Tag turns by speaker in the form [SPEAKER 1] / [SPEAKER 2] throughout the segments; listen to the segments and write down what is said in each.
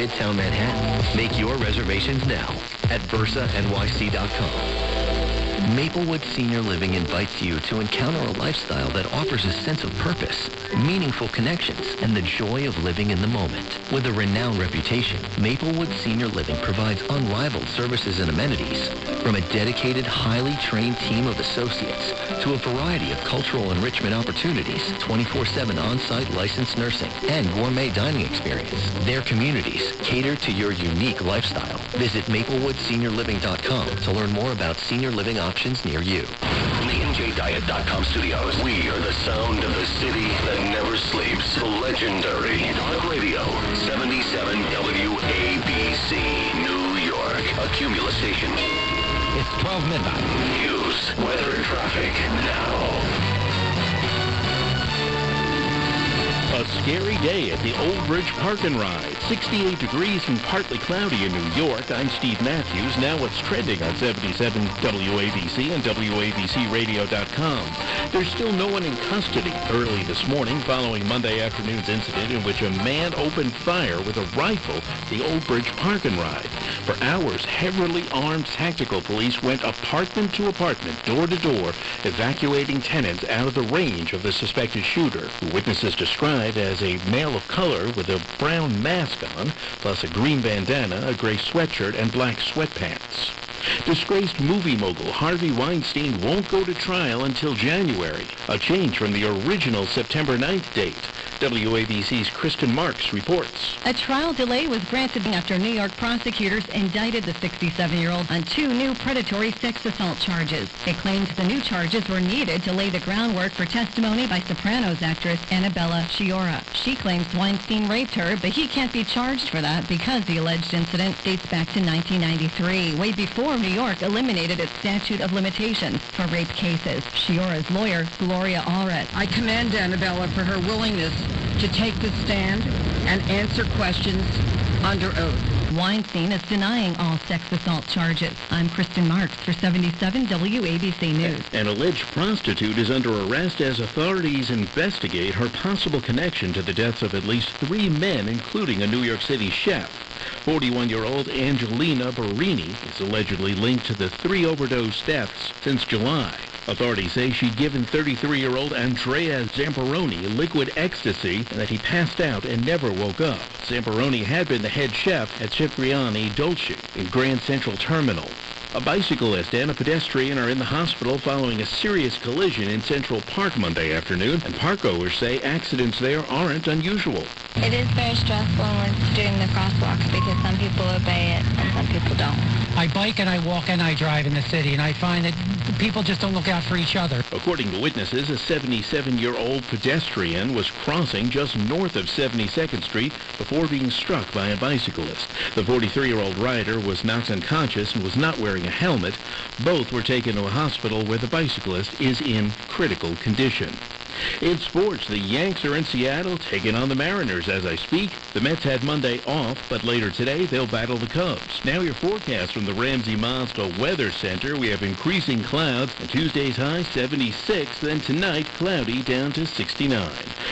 [SPEAKER 1] Midtown Manhattan. Make your reservations now at VersaNYC.com. Maplewood Senior Living invites you to encounter a lifestyle that offers a sense of purpose, meaningful connections, and the joy of living in the moment. With a renowned reputation, Maplewood Senior Living provides unrivaled services and amenities, from a dedicated, highly trained team of associates to a variety of cultural enrichment opportunities, 24/7 on-site licensed nursing, and gourmet dining experience. Their communities cater to your unique lifestyle. Visit MaplewoodSeniorLiving.com to learn more about senior living options near you.
[SPEAKER 2] From the NJDiet.com studios, we are the sound of the city that never sleeps. The legendary Talk Radio, 77 WABC, New York, a Cumulus station.
[SPEAKER 3] It's 12 midnight.
[SPEAKER 2] News, weather, and traffic now.
[SPEAKER 4] A scary day at the Old Bridge Park and Ride. 68 degrees and partly cloudy in New York. I'm Steve Matthews. Now what's trending on 77 WABC and WABCRadio.com. There's still no one in custody early this morning following Monday afternoon's incident in which a man opened fire with a rifle at the Old Bridge Park and Ride. For hours, heavily armed tactical police went apartment to apartment, door to door, evacuating tenants out of the range of the suspected shooter, who witnesses described as a male of color with a brown mask on, plus a green bandana, a gray sweatshirt, and black sweatpants. Disgraced movie mogul Harvey Weinstein won't go to trial until January, a change from the original September 9th date. WABC's Kristen Marks reports.
[SPEAKER 5] A trial delay was granted after New York prosecutors indicted the 67-year-old on 2 new predatory sex assault charges. It claimed the new charges were needed to lay the groundwork for testimony by Sopranos actress Annabella Sciorra. She claims Weinstein raped her, but he can't be charged for that because the alleged incident dates back to 1993, way before New York eliminated its statute of limitations for rape cases. Sciorra's lawyer, Gloria Allred.
[SPEAKER 6] I commend Annabella for her willingness to take the stand and answer questions under oath.
[SPEAKER 5] Weinstein is denying all sex assault charges. I'm Kristen Marks for 77 WABC News.
[SPEAKER 4] An alleged prostitute is under arrest as authorities investigate her possible connection to the deaths of at least 3 men, including a New York City chef. 41-year-old Angelina Barini is allegedly linked to the 3 overdose deaths since July. Authorities say she'd given 33-year-old Andrea Zamperoni liquid ecstasy and that he passed out and never woke up. Zamperoni had been the head chef at Cipriani Dolce in Grand Central Terminal. A bicyclist and a pedestrian are in the hospital following a serious collision in Central Park Monday afternoon, and parkgoers say accidents there aren't unusual.
[SPEAKER 7] It is very stressful when we're doing the crosswalks because some people obey it and some people don't.
[SPEAKER 3] I bike and I walk and I drive in the city, and I find that people just don't look out for each other.
[SPEAKER 4] According to witnesses, a 77-year-old pedestrian was crossing just north of 72nd Street before being struck by a bicyclist. The 43-year-old rider was knocked unconscious and was not wearing a helmet. Both were taken to a hospital where the bicyclist is in critical condition. In sports, the Yanks are in Seattle taking on the Mariners as I speak. The Mets had Monday off, but later today they'll battle the Cubs. Now your forecast from the Ramsey Mazda Weather Center. We have increasing clouds, and Tuesday's high 76, then tonight cloudy down to 69.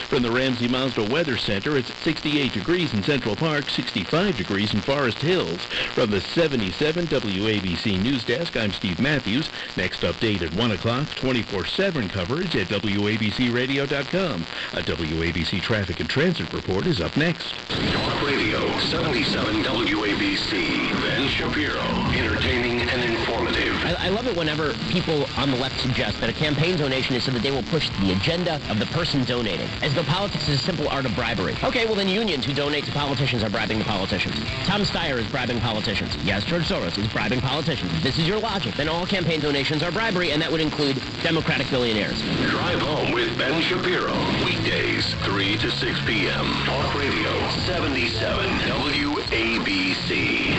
[SPEAKER 4] From the Ramsey Mazda Weather Center, it's 68 degrees in Central Park, 65 degrees in Forest Hills. From the 77 WABC News Desk, I'm Steve Matthews. Next update at 1 o'clock, 24/7 coverage at WABCRadio.com. A WABC Traffic and Transit report is up next.
[SPEAKER 2] Talk Radio, 77 WABC. Ben Shapiro, entertaining and informative.
[SPEAKER 8] I love it whenever people on the left suggest that a campaign donation is so that they will push the agenda of the person donating, as though politics is a simple art of bribery. Okay, well then unions who donate to politicians are bribing the politicians. Tom Steyer is bribing politicians. Yes, George Soros is bribing politicians. If this is your logic, then all campaign donations are bribery, and that would include Democratic billionaires.
[SPEAKER 2] Drive home with Ben Shapiro. Weekdays, 3 to 6 p.m. Talk Radio, 77 WABC.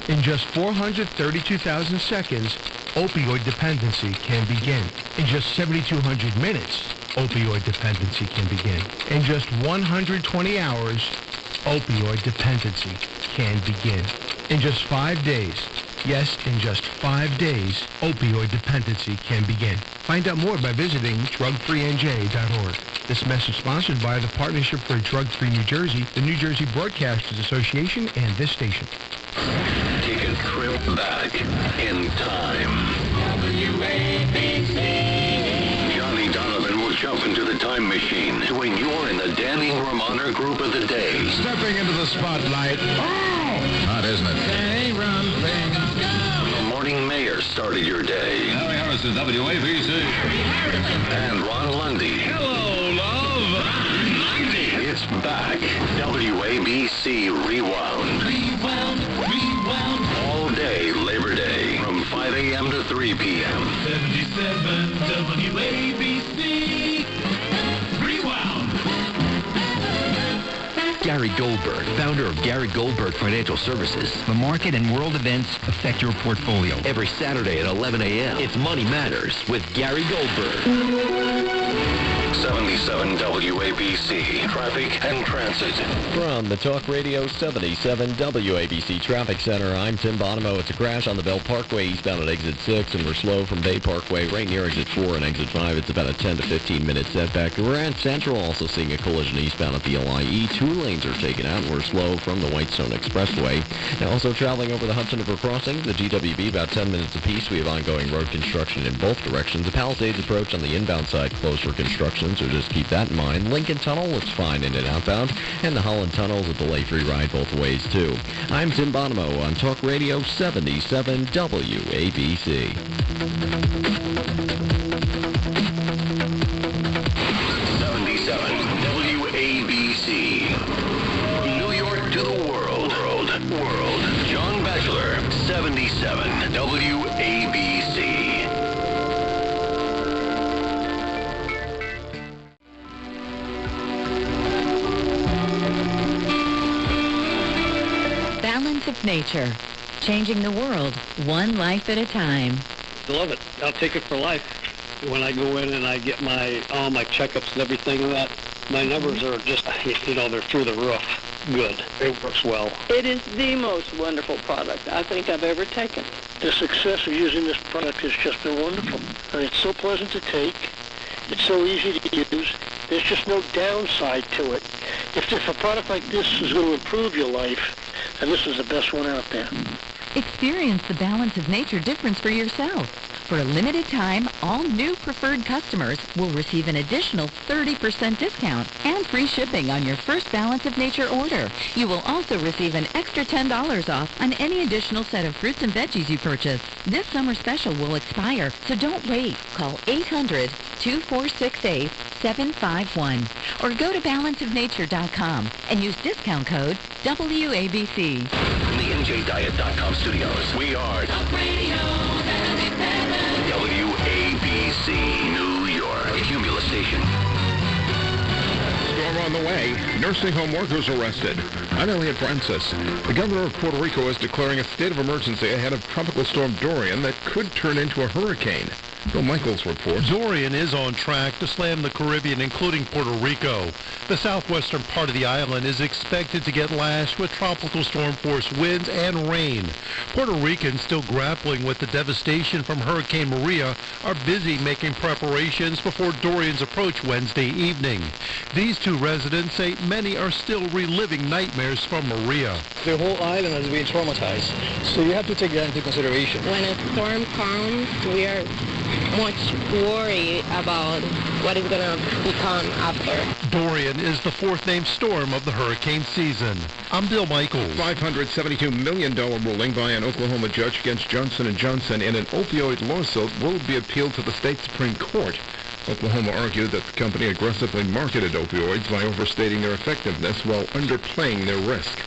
[SPEAKER 9] In just 432,000 seconds, opioid dependency can begin. In just 7,200 minutes, opioid dependency can begin. In just 120 hours, opioid dependency can begin. In just 5 days, yes, in just 5 days, opioid dependency can begin. Find out more by visiting drugfreenj.org. This message sponsored by the Partnership for a Drug-Free New Jersey, the New Jersey Broadcasters Association, and this station.
[SPEAKER 2] Take a trip back in time. WABC. Johnny Donovan will jump into the time machine when you're in the Danny Romano group of the day.
[SPEAKER 10] Stepping into the spotlight. Oh! Hot, isn't it?
[SPEAKER 2] Hey, run, things go. The morning mayor started your day.
[SPEAKER 10] Harry Harrison, WABC.
[SPEAKER 2] And Ron Lundy.
[SPEAKER 10] Hello, love. Ron Lundy.
[SPEAKER 2] It's back. WABC Rewound.
[SPEAKER 10] Rewound.
[SPEAKER 2] All day Labor Day from 5 a.m. to 3 p.m.
[SPEAKER 10] 77 WABC. Rewound.
[SPEAKER 1] Gary Goldberg, founder of Gary Goldberg Financial Services.
[SPEAKER 11] The market and world events affect your portfolio.
[SPEAKER 1] Every Saturday at 11 a.m. It's Money Matters with Gary Goldberg.
[SPEAKER 2] 77 WABC, Traffic and Transit.
[SPEAKER 12] From the Talk Radio 77 WABC Traffic Center, I'm Tim Bonomo. It's a crash on the Bell Parkway eastbound at exit 6, and we're slow from Bay Parkway right near exit 4 and exit 5. It's about a 10 to 15 minute setback. Grand Central also seeing a collision eastbound at the LIE. 2 lanes are taken out, and we're slow from the Whitestone Expressway. Now also traveling over the Hudson River crossing, the GWB about 10 minutes apiece. We have ongoing road construction in both directions. The Palisades approach on the inbound side closed for construction, so just keep that in mind. Lincoln Tunnel looks fine in and outbound, and the Holland Tunnel is a delay-free ride both ways, too. I'm Tim Bonomo on Talk Radio 77 WABC.
[SPEAKER 2] 77 WABC. New York to the world. John Batchelor, 77 WABC.
[SPEAKER 5] Balance of Nature, changing the world one life at a time.
[SPEAKER 13] Love it. I'll take it for life. When I go in and I get all my checkups and everything and that, my numbers are just, they're through the roof. Good. It works well.
[SPEAKER 14] It is the most wonderful product I think I've ever taken.
[SPEAKER 15] The success of using this product has just been wonderful. And it's so pleasant to take. It's so easy to use. There's just no downside to it. If a product like this is going to improve your life, and this is the best one out there.
[SPEAKER 5] Experience the Balance of Nature difference for yourself. For a limited time, all new preferred customers will receive an additional 30% discount and free shipping on your first Balance of Nature order. You will also receive an extra $10 off on any additional set of fruits and veggies you purchase. This summer special will expire, so don't wait. Call 800-2468-751 or go to balanceofnature.com and use discount code WABC.
[SPEAKER 2] From the NJDiet.com studios, we are Talk Radio 77 WABC, New York, Cumulus station.
[SPEAKER 4] Storm on the way. Nursing home workers arrested. I'm Elliot Francis. The governor of Puerto Rico is declaring a state of emergency ahead of Tropical Storm Dorian that could turn into a hurricane. Bill Michaels reports.
[SPEAKER 16] Dorian is on track to slam the Caribbean, including Puerto Rico. The southwestern part of the island is expected to get lashed with tropical storm force winds and rain. Puerto Ricans still grappling with the devastation from Hurricane Maria are busy making preparations before Dorian's approach Wednesday evening. These two residents say many are still reliving nightmares from Maria.
[SPEAKER 17] The whole island has been traumatized, so you have to take that into consideration.
[SPEAKER 7] When a storm comes, we are much worried about what is going to become after.
[SPEAKER 16] Dorian is the fourth named storm of the hurricane season. I'm Bill Michaels.
[SPEAKER 4] $572 million ruling by an Oklahoma judge against Johnson & Johnson in an opioid lawsuit will be appealed to the state Supreme Court. Oklahoma argued that the company aggressively marketed opioids by overstating their effectiveness while underplaying their risk.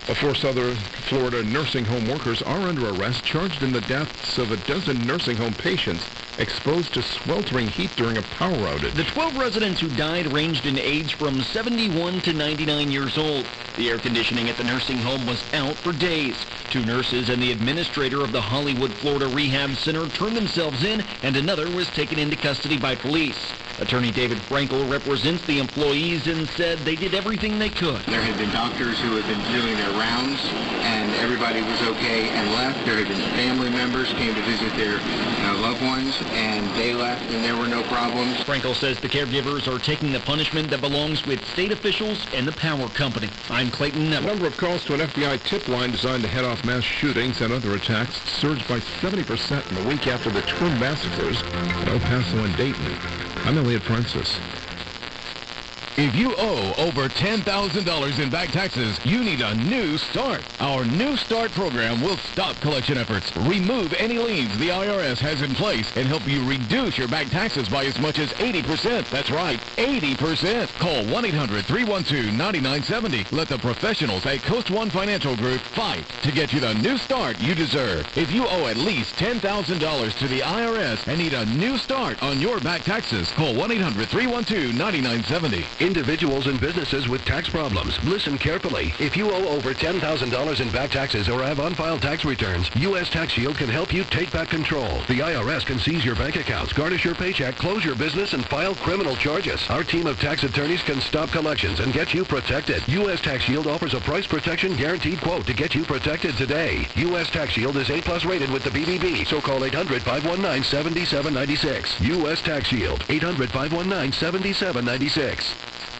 [SPEAKER 4] 4 other Florida nursing home workers are under arrest, charged in the deaths of a dozen nursing home patients exposed to sweltering heat during a power outage.
[SPEAKER 18] The 12 residents who died ranged in age from 71 to 99 years old. The air conditioning at the nursing home was out for days. 2 nurses and the administrator of the Hollywood, Florida Rehab Center turned themselves in, and another was taken into custody by police. Attorney David Frankel represents the employees and said they did everything they could.
[SPEAKER 19] There had been doctors who had been doing their rounds, and everybody was okay and left. There had been family members came to visit their loved ones, and they left, and there were no problems.
[SPEAKER 18] Frankel says the caregivers are taking the punishment that belongs with state officials and the power company. I'm Clayton Neville.
[SPEAKER 20] The number of calls to an FBI tip line designed to head off mass shootings and other attacks surged by 70% in the week after the twin massacres at El Paso and Dayton. I'm Elliot Francis.
[SPEAKER 21] If you owe over $10,000 in back taxes, you need a new start. Our New Start program will stop collection efforts, remove any liens the IRS has in place, and help you reduce your back taxes by as much as 80%. That's right, 80%. Call 1-800-312-9970. Let the professionals at Coast One Financial Group fight to get you the new start you deserve. If you owe at least $10,000 to the IRS and need a new start on your back taxes, call 1-800-312-9970.
[SPEAKER 22] Individuals and businesses with tax problems, listen carefully. If you owe over $10,000 in back taxes or have unfiled tax returns, U.S. Tax Shield can help you take back control. The IRS can seize your bank accounts, garnish your paycheck, close your business, and file criminal charges. Our team of tax attorneys can stop collections and get you protected. U.S. Tax Shield offers a price protection guaranteed quote to get you protected today. U.S. Tax Shield is A+ rated with the BBB, so call 800-519-7796. U.S. Tax Shield, 800-519-7796.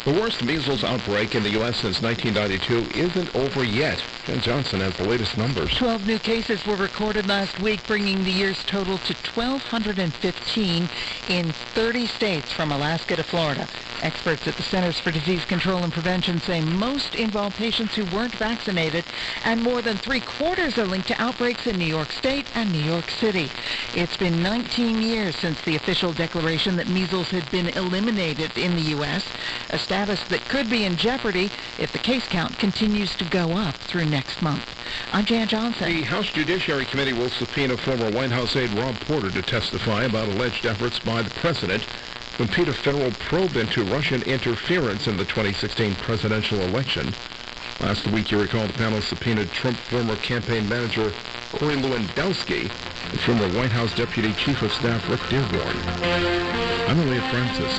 [SPEAKER 20] The worst measles outbreak in the U.S. since 1992 isn't over yet. Jen Johnson has the latest numbers.
[SPEAKER 23] 12 new cases were recorded last week, bringing the year's total to 1,215 in 30 states from Alaska to Florida. Experts at the Centers for Disease Control and Prevention say most involve patients who weren't vaccinated, and more than three-quarters are linked to outbreaks in New York State and New York City. It's been 19 years since the official declaration that measles had been eliminated in the U.S., a status that could be in jeopardy if the case count continues to go up through next month. I'm Jan Johnson.
[SPEAKER 20] The House Judiciary Committee will subpoena former White House aide Rob Porter to testify about alleged efforts by the president to impede a federal probe into Russian interference in the 2016 presidential election. Last week, you recall, the panel subpoenaed Trump former campaign manager Corey Lewandowski and former White House Deputy Chief of Staff Rick Dearborn. I'm Elliot Francis.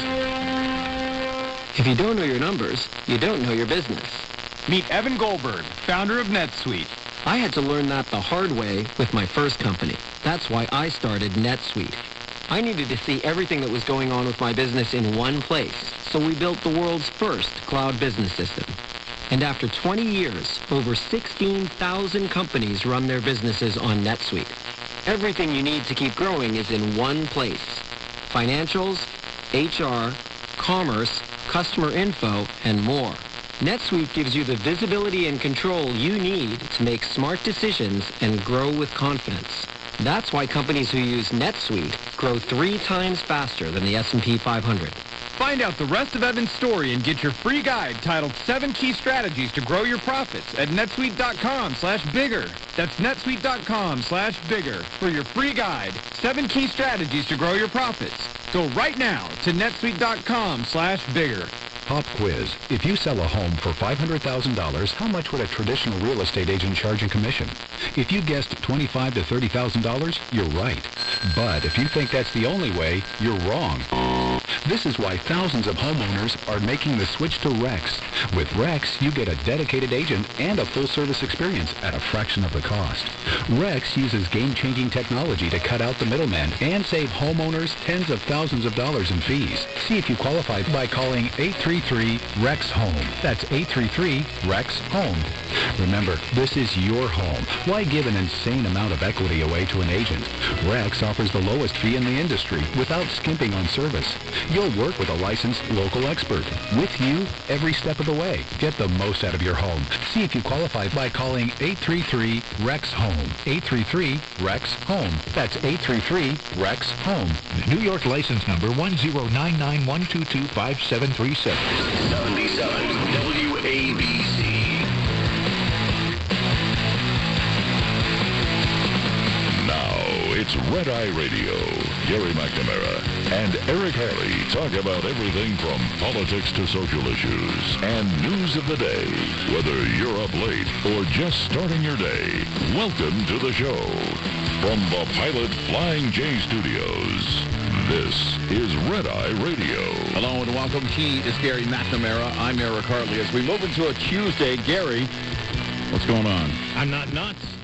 [SPEAKER 24] If you don't know your numbers, you don't know your business.
[SPEAKER 25] Meet Evan Goldberg, founder of NetSuite.
[SPEAKER 24] I had to learn that the hard way with my first company. That's why I started NetSuite. I needed to see everything that was going on with my business in one place, so we built the world's first cloud business system. And after 20 years, over 16,000 companies run their businesses on NetSuite. Everything you need to keep growing is in one place. Financials, HR, commerce, customer info, and more. NetSuite gives you the visibility and control you need to make smart decisions and grow with confidence. That's why companies who use NetSuite grow 3 times faster than the S&P 500.
[SPEAKER 25] Find out the rest of Evan's story and get your free guide titled 7 Key Strategies to Grow Your Profits at netsuite.com/bigger. That's netsuite.com/bigger for your free guide, 7 Key Strategies to Grow Your Profits. Go right now to netsuite.com/bigger.
[SPEAKER 26] Pop quiz. If you sell a home for $500,000, how much would a traditional real estate agent charge in commission? If you guessed $25,000 to $30,000, you're right. But if you think that's the only way, you're wrong. This is why thousands of homeowners are making the switch to Rex. With Rex, you get a dedicated agent and a full-service experience at a fraction of the cost. Rex uses game-changing technology to cut out the middleman and save homeowners tens of thousands of dollars in fees. See if you qualify by calling 833-REX-HOME. That's 833-REX-HOME. Remember, this is your home. Why give an insane amount of equity away to an agent? Rex offers the lowest fee in the industry without skimping on service. You'll work with a licensed local expert with you every step of the way. Get the most out of your home. See if you qualify by calling 833-REX-HOME. 833-REX-HOME. That's 833-REX-HOME. New York license number 10991225737.
[SPEAKER 2] 77 WABC. It's Red Eye Radio. Gary McNamara and Eric Harley talk about everything from politics to social issues and news of the day. Whether you're up late or just starting your day, welcome to the show. From the Pilot Flying J Studios,
[SPEAKER 3] This is Red Eye Radio.
[SPEAKER 6] Hello and welcome. He is Gary McNamara. I'm Eric Hartley. As we move into a Tuesday, Gary, what's going on?
[SPEAKER 4] I'm not nuts.